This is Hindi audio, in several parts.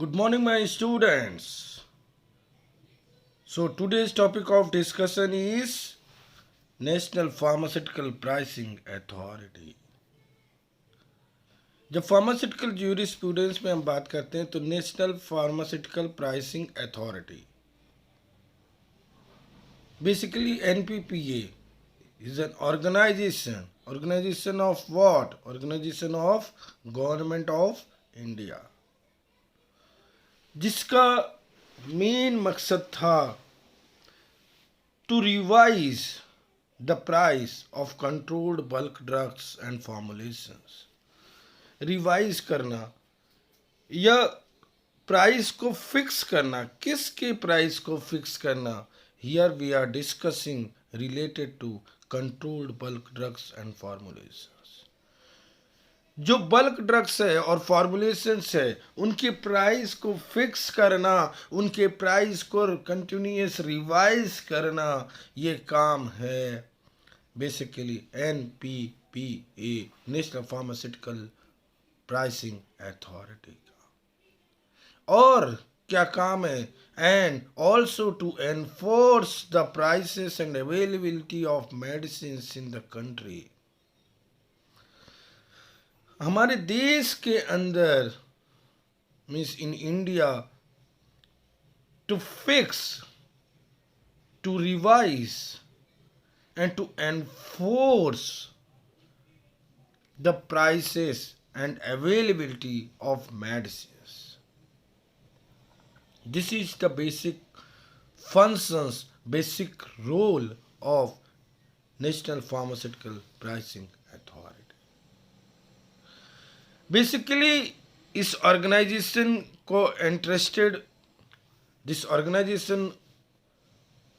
Good morning, my students. So, today's topic of discussion is National Pharmaceutical Pricing Authority. जब फार्मास्यूटिकल ज्यूरिस्प्रूडेंस में हम बात करते हैं तो national pharmaceutical pricing authority basically NPPA is an organization of what? Organization of Government of India, जिसका मेन मकसद था to revise the price of controlled bulk drugs and formulations. Revise करना या प्राइस को फिक्स करना, किसके प्राइस को फिक्स करना? Here we are discussing related to controlled bulk drugs and formulations. जो बल्क ड्रग्स है और फॉर्मुलेशंस है उनके प्राइस को फिक्स करना, उनके प्राइस को कंटिन्यूस रिवाइज करना, ये काम है basically NPPA, national pharmaceutical pricing authority का. और क्या काम है? And also to enforce the prices and availability of medicine in the country. हमारे देश के अंदर means in India to fix, to revise and to enforce the prices and availability of medicines. This is the basic functions, basic role of National Pharmaceutical Pricing Authority. Basically, इस organization को interested, this organization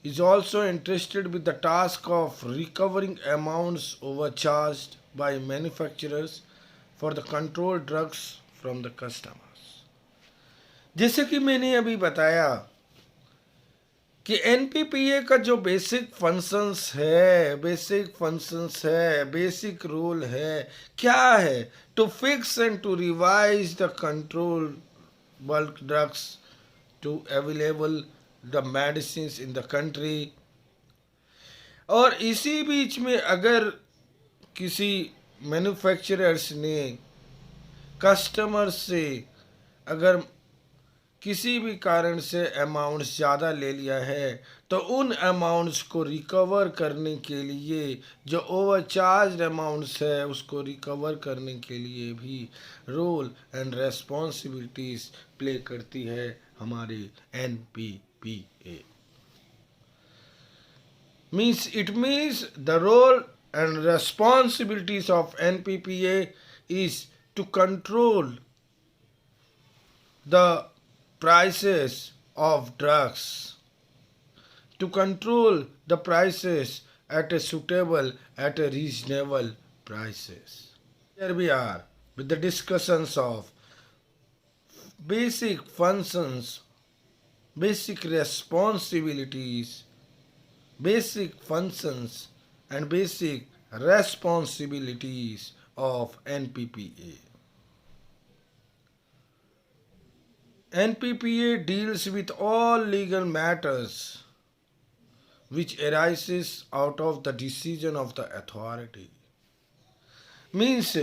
is also interested with the task of recovering amounts overcharged by manufacturers for the controlled drugs from the customers. जैसे कि मैंने अभी बताया कि एनपीपीए का जो बेसिक फंक्शंस है, बेसिक रोल है, क्या है? To fix and to revise the control bulk drugs to available the medicine in the country. और इसी बीच में अगर किसी मैन्युफैक्चरर्स ने कस्टमर से अगर किसी भी कारण से अमाउंट्स ज़्यादा ले लिया है तो उन अमाउंट्स को रिकवर करने के लिए, जो ओवरचार्ज अमाउंट्स है उसको रिकवर करने के लिए भी रोल एंड रेस्पॉन्सिबिलिटीज़ प्ले करती है हमारी NPPA. It means the role and responsibilities of NPPA is to control the prices of drugs, to control the prices at a suitable, at a reasonable prices. Here we are with the discussions of basic functions, basic responsibilities, basic functions and basic responsibilities of NPPA. NPPA deals with all legal matters which arises out of the decision of the authority. Means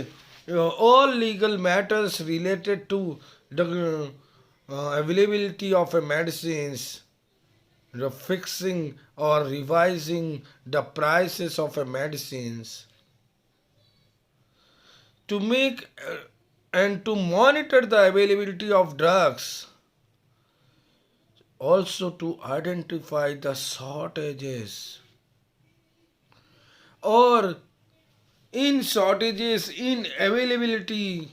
all legal matters related to the availability of a medicines, the fixing or revising the prices of a medicines, to make and to monitor the availability of drugs, also to identify the shortages, or in shortages, in availability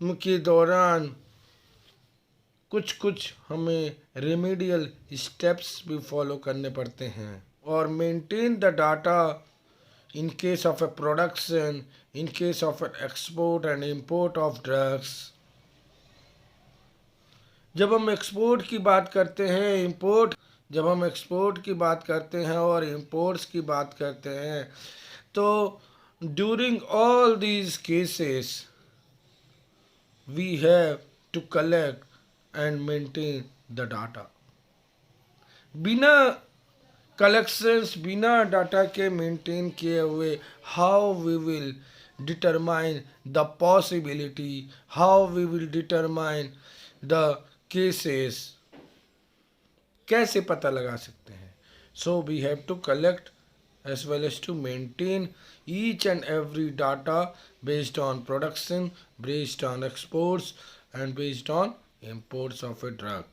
के दौरान कुछ हमें रेमेडियल स्टेप्स भी फॉलो करने पड़ते हैं, और maintain the data in case of a production, in case of an export and import of drugs. जब हम एक्सपोर्ट की बात करते हैं, जब हम एक्सपोर्ट की बात करते हैं और इंपोर्ट्स की बात करते हैं, तो during all these cases we have to collect and maintain the data. बिना कलेक्शंस, बिना डाटा के मेंटेन किए हुए, how we will determine the possibility, how we will determine the cases, कैसे पता लगा सकते हैं? So we have to collect as well as to maintain each and every data based on production, based on exports, and based on imports of a drug.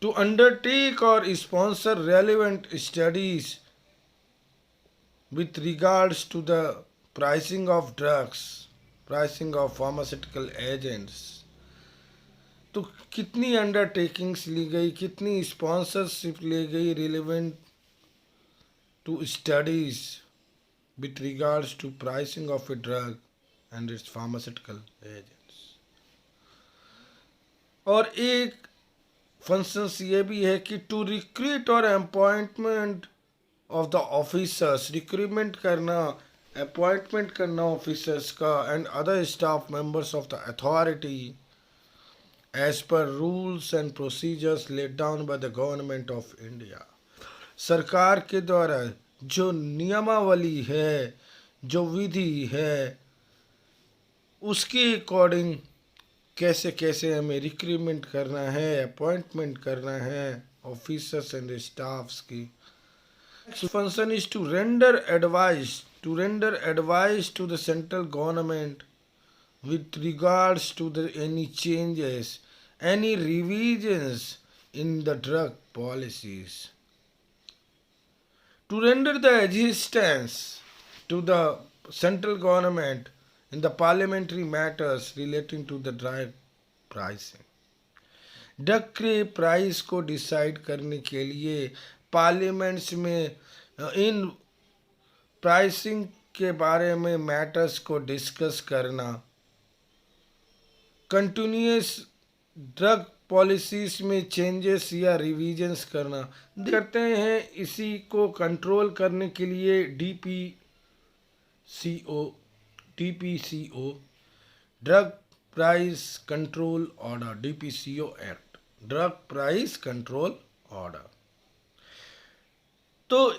To undertake or sponsor relevant studies with regards to the pricing of drugs, pricing of pharmaceutical agents, तो कितनी अंडरटेकिंग्स ली गई, कितनी स्पॉन्सरशिप ली गई relevant to studies with regards to pricing of a drug and its pharmaceutical agents. और एक फंक्शंस ये भी है कि टू रिक्रूट और appointment of the officers, recruitment करना, अपॉइंटमेंट करना ऑफिसर्स का and other staff members of the authority as per rules and procedures laid down by the government of India. सरकार के द्वारा जो नियमावली है, जो विधि है, उसके अकॉर्डिंग कैसे कैसे हमें रिक्रूटमेंट करना है, अपॉइंटमेंट करना है ऑफिसर्स एंड स्टाफ्स की. Function is to render advice, to the central government with regards to the any changes, any revisions in the drug policies, to render the assistance to the central government in the parliamentary matters relating to the drug pricing. Drug के प्राइस को डिसाइड करने के लिए पार्लियामेंट्स में इन प्राइसिंग के बारे में मैटर्स को डिस्कस करना, कंटिन्यूस ड्रग पॉलिसीज में चेंजेस या रिवीजन्स करते हैं. इसी को कंट्रोल करने के लिए DPCO drug price control order, DPCO act, drug price control order. तो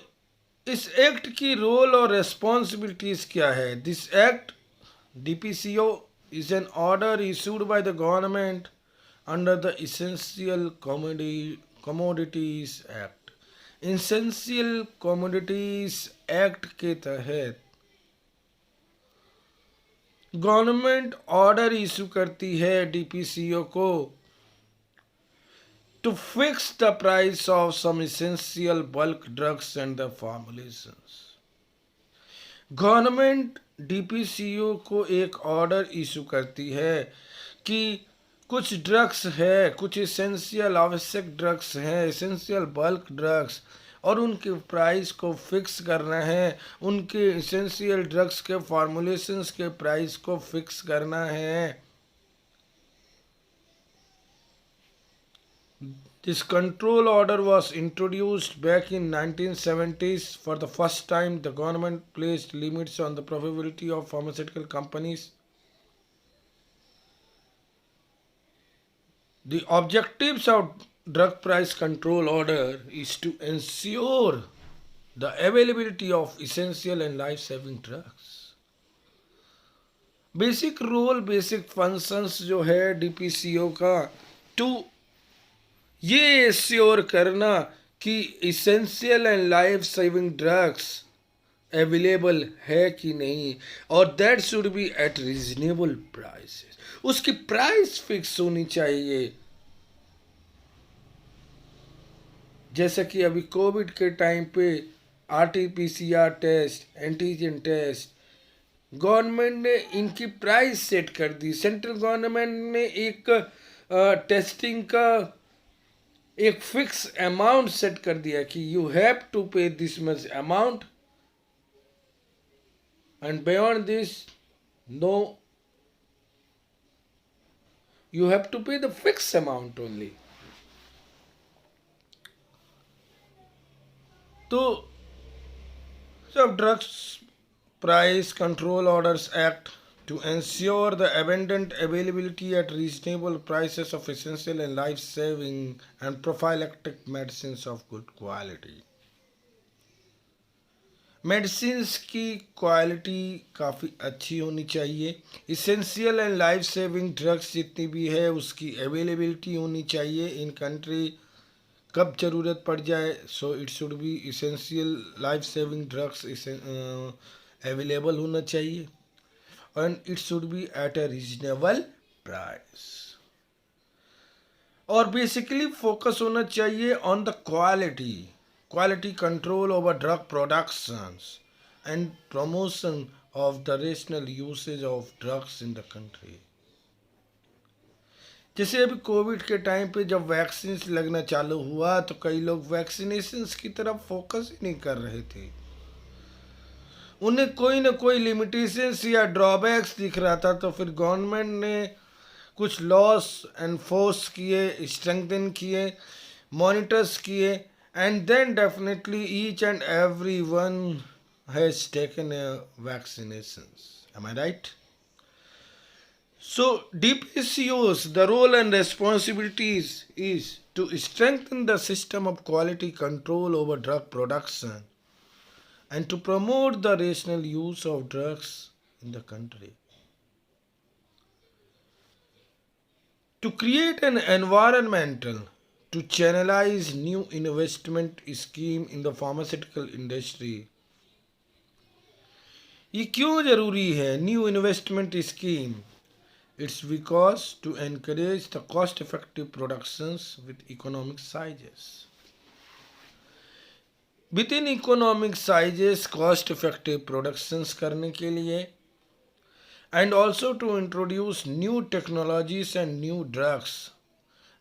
इस एक्ट की रोल और रेस्पॉन्सिबिलिटीज क्या है? This act DPCO is an order issued by the government under the Essential Commodities Act. Essential Commodities Act के तहत गवर्नमेंट ऑर्डर इशू करती है डीपीसीओ को to fix the price of some essential bulk drugs and the formulations. Government DPCO को एक ऑर्डर इशू करती है कि कुछ ड्रग्स है, कुछ एसेंशियल आवश्यक ड्रग्स हैं, एसेंशियल बल्क ड्रग्स, और उनके प्राइस को फिक्स करना है, उनके एसेंशियल ड्रग्स के फॉर्मुलेशंस के प्राइस को फिक्स करना है. This control order was introduced back in 1970s. For the first time, the government placed limits on the profitability of pharmaceutical companies. The objectives of drug price control order is to ensure the availability of essential and life-saving drugs. Basic role, basic functions जो है डीपीसीओ का, to ये एश्योर करना कि essential and life saving drugs available है कि नहीं, और that should be at reasonable prices. उसकी प्राइस फिक्स होनी चाहिए. जैसा कि अभी कोविड के टाइम पे RTPCR test, antigen test, government ने इनकी प्राइस सेट कर दी. सेंट्रल गवर्नमेंट ने एक टेस्टिंग का एक फिक्स अमाउंट सेट कर दिया कि you have to pay this much amount and beyond this no, you have to pay the fix amount only. तो सब drugs price control orders act to ensure the abundant availability at reasonable prices of essential and life-saving and prophylactic medicines of good quality. Medicines की क्वालिटी काफ़ी अच्छी होनी चाहिए. Essential and life saving drugs जितनी भी है उसकी अवेलेबिलिटी होनी चाहिए इन कंट्री. कब ज़रूरत पड़ जाए, so it should be essential life saving drugs available होना चाहिए, and it should be at a reasonable price. और बेसिकली फोकस होना चाहिए on the quality control over drug productions and promotion of the rational usage of drugs in the country. जैसे अभी कोविड के टाइम पे जब वैक्सीन लगना चालू हुआ तो कई लोग वैक्सीनेशंस की तरफ फोकस ही नहीं कर रहे थे. उन्हें कोई ना कोई लिमिटेशंस या ड्रॉबैक्स दिख रहा था, तो फिर गवर्नमेंट ने कुछ लॉस एनफोर्स किए, स्ट्रेंथन किए, मॉनिटर्स किए, and then definitely each and every one has taken vaccinations. Am I right? So DPCOs, the role and responsibilities is to strengthen the system of quality control over drug production and to promote the rational use of drugs in the country. To create an environmental to channelize new investment scheme in the pharmaceutical industry. ये क्यों ज़रूरी है new investment scheme? It's because to encourage the cost effective productions with economic sizes. Within economic sizes cost effective productions करने के लिए, and also to introduce new technologies and new drugs.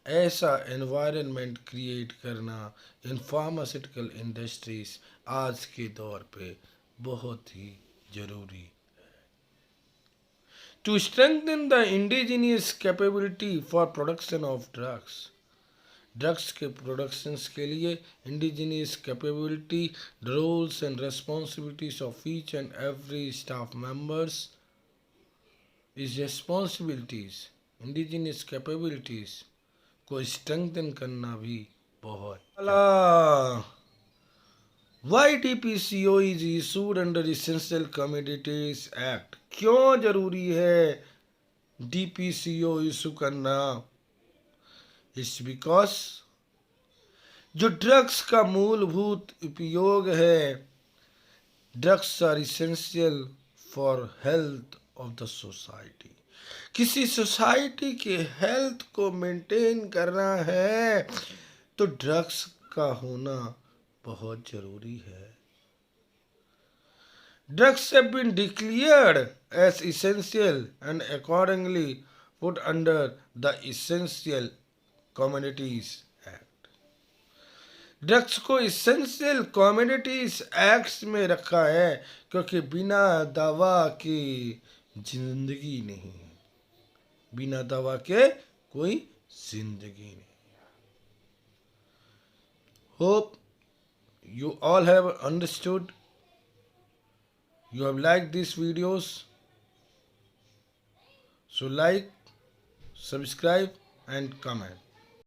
ऐसा एनवायरनमेंट क्रिएट करना इन फार्मास्यूटिकल इंडस्ट्रीज आज के दौर पे बहुत ही ज़रूरी है. To strengthen the indigenous capability for production of drugs के प्रोडक्शंस के लिए indigenous capability, roles and responsibilities of each and every staff members is responsibilities. Indigenous capabilities को स्ट्रेंथन करना भी बहुत. Why DPCO is issued under essential commodities act. क्यों जरूरी है DPCO इशू करना? इट्स बिकॉज जो ड्रग्स का मूलभूत उपयोग है, drugs are essential for health of the society. किसी सोसाइटी के हेल्थ को मेंटेन करना है तो ड्रग्स का होना बहुत जरूरी है. Drugs have been declared as essential and accordingly put under the essential commodities act. Drugs को इसेंशियल कमोडिटीज एक्ट में रखा है क्योंकि बिना दवा की जिंदगी नहीं, बिना दवा के कोई जिंदगी नहीं. Hope you all have understood. You have liked these videos. So like, subscribe and comment.